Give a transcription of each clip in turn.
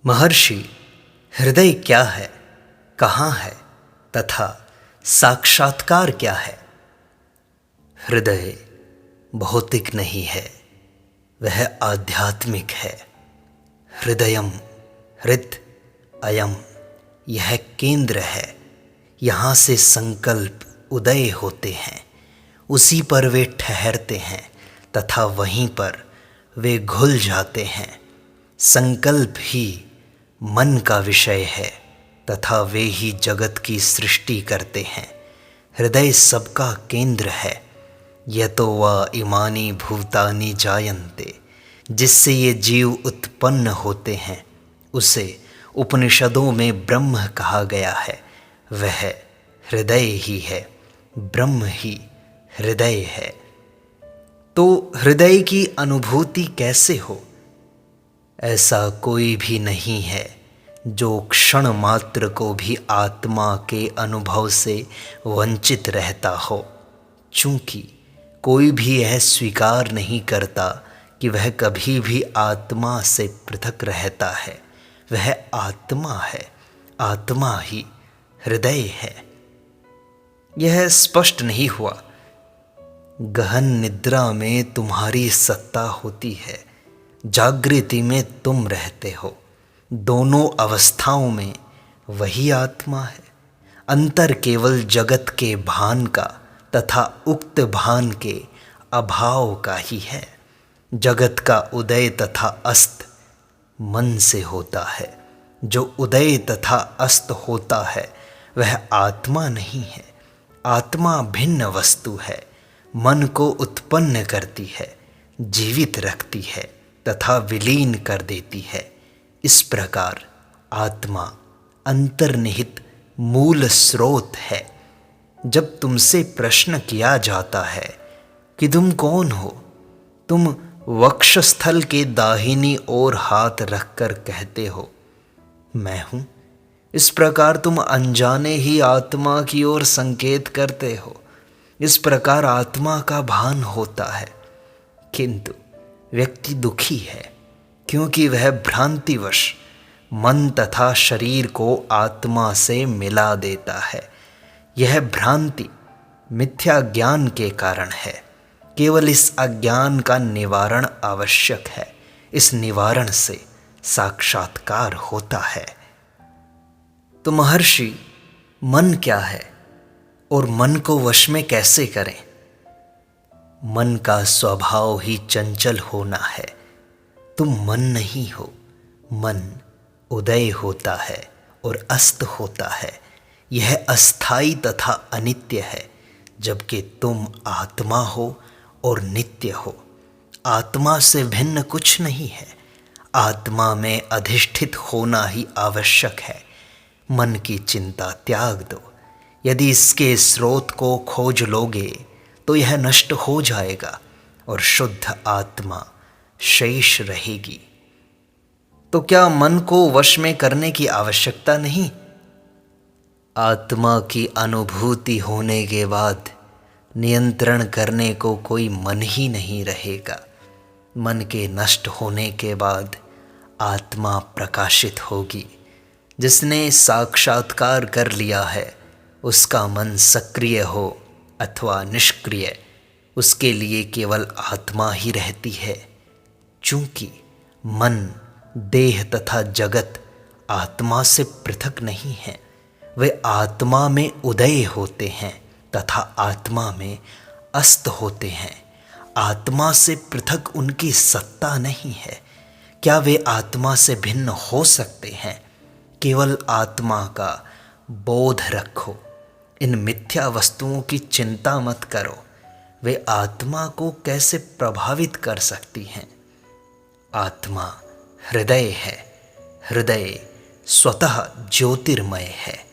महर्षि, हृदय क्या है, कहाँ है तथा साक्षात्कार क्या है? हृदय भौतिक नहीं है, वह आध्यात्मिक है। हृदयम हृत अयम, यह केंद्र है। यहाँ से संकल्प उदय होते हैं, उसी पर वे ठहरते हैं तथा वहीं पर वे घुल जाते हैं। संकल्प ही मन का विषय है तथा वे ही जगत की सृष्टि करते हैं। हृदय सबका केंद्र है। यतो वा इमानी भूतानि जायन्ते, जिससे ये जीव उत्पन्न होते हैं, उसे उपनिषदों में ब्रह्म कहा गया है। वह हृदय ही है, ब्रह्म ही हृदय है। तो हृदय की अनुभूति कैसे हो? ऐसा कोई भी नहीं है जो क्षण मात्र को भी आत्मा के अनुभव से वंचित रहता हो, चूँकि कोई भी यह स्वीकार नहीं करता कि वह कभी भी आत्मा से पृथक रहता है। वह आत्मा है, आत्मा ही हृदय है। यह स्पष्ट नहीं हुआ? गहन निद्रा में तुम्हारी सत्ता होती है, जागृति में तुम रहते हो। दोनों अवस्थाओं में वही आत्मा है। अंतर केवल जगत के भान का तथा उक्त भान के अभाव का ही है। जगत का उदय तथा अस्त मन से होता है। जो उदय तथा अस्त होता है वह आत्मा नहीं है। आत्मा भिन्न वस्तु है। मन को उत्पन्न करती है, जीवित रखती है तथा विलीन कर देती है। इस प्रकार आत्मा अंतर्निहित मूल स्रोत है। जब तुमसे प्रश्न किया जाता है कि तुम कौन हो, तुम वक्षस्थल के दाहिनी ओर हाथ रखकर कहते हो, मैं हूँ। इस प्रकार तुम अनजाने ही आत्मा की ओर संकेत करते हो। इस प्रकार आत्मा का भान होता है। किंतु व्यक्ति दुखी है, क्योंकि वह भ्रांतिवश मन तथा शरीर को आत्मा से मिला देता है। यह भ्रांति मिथ्या ज्ञान के कारण है। केवल इस अज्ञान का निवारण आवश्यक है। इस निवारण से साक्षात्कार होता है। तो महर्षि, मन क्या है और मन को वश में कैसे करें? मन का स्वभाव ही चंचल होना है। तुम मन नहीं हो। मन उदय होता है और अस्त होता है। यह अस्थाई तथा अनित्य है, जबकि तुम आत्मा हो और नित्य हो। आत्मा से भिन्न कुछ नहीं है। आत्मा में अधिष्ठित होना ही आवश्यक है। मन की चिंता त्याग दो। यदि इसके स्रोत को खोज लोगे तो यह नष्ट हो जाएगा और शुद्ध आत्मा शेष रहेगी। तो क्या मन को वश में करने की आवश्यकता नहीं? आत्मा की अनुभूति होने के बाद नियंत्रण करने को कोई मन ही नहीं रहेगा। मन के नष्ट होने के बाद आत्मा प्रकाशित होगी। जिसने साक्षात्कार कर लिया है उसका मन सक्रिय हो अथवा निष्क्रिय, उसके लिए केवल आत्मा ही रहती है। चूँकि मन, देह तथा जगत आत्मा से पृथक नहीं है। वे आत्मा में उदय होते हैं तथा आत्मा में अस्त होते हैं। आत्मा से पृथक उनकी सत्ता नहीं है। क्या वे आत्मा से भिन्न हो सकते हैं? केवल आत्मा का बोध रखो। इन मिथ्या वस्तुओं की चिंता मत करो। वे आत्मा को कैसे प्रभावित कर सकती हैं? आत्मा हृदय है। हृदय स्वतः ज्योतिर्मय है।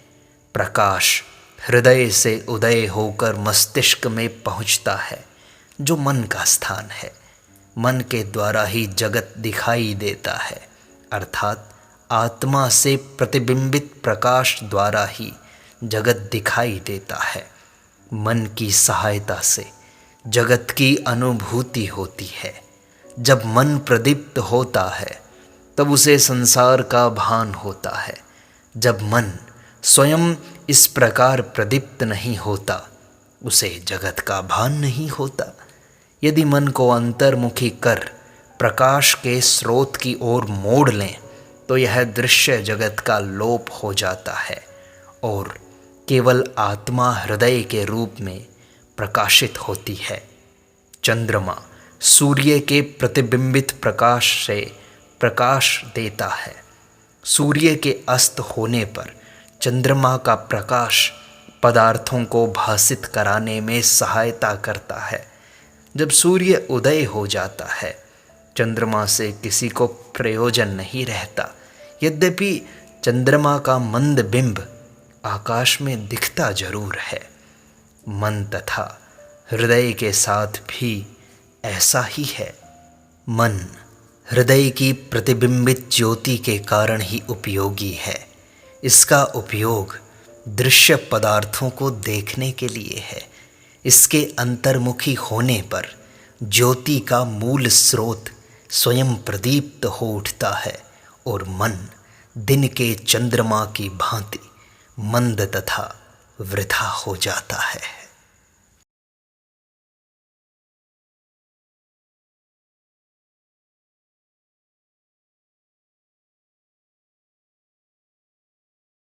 प्रकाश हृदय से उदय होकर मस्तिष्क में पहुंचता है, जो मन का स्थान है। मन के द्वारा ही जगत दिखाई देता है, अर्थात आत्मा से प्रतिबिंबित प्रकाश द्वारा ही जगत दिखाई देता है। मन की सहायता से जगत की अनुभूति होती है। जब मन प्रदीप्त होता है तब उसे संसार का भान होता है। जब मन स्वयं इस प्रकार प्रदीप्त नहीं होता, उसे जगत का भान नहीं होता। यदि मन को अंतर्मुखी कर प्रकाश के स्रोत की ओर मोड़ लें तो यह दृश्य जगत का लोप हो जाता है और केवल आत्मा हृदय के रूप में प्रकाशित होती है। चंद्रमा सूर्य के प्रतिबिंबित प्रकाश से प्रकाश देता है। सूर्य के अस्त होने पर चंद्रमा का प्रकाश पदार्थों को भासित कराने में सहायता करता है। जब सूर्य उदय हो जाता है, चंद्रमा से किसी को प्रयोजन नहीं रहता। यद्यपि चंद्रमा का मंद बिंब आकाश में दिखता जरूर है। मन तथा हृदय के साथ भी ऐसा ही है। मन हृदय की प्रतिबिंबित ज्योति के कारण ही उपयोगी है। इसका उपयोग दृश्य पदार्थों को देखने के लिए है। इसके अंतर्मुखी होने पर ज्योति का मूल स्रोत स्वयं प्रदीप्त हो उठता है और मन दिन के चंद्रमा की भांति मंद तथा वृथा हो जाता है।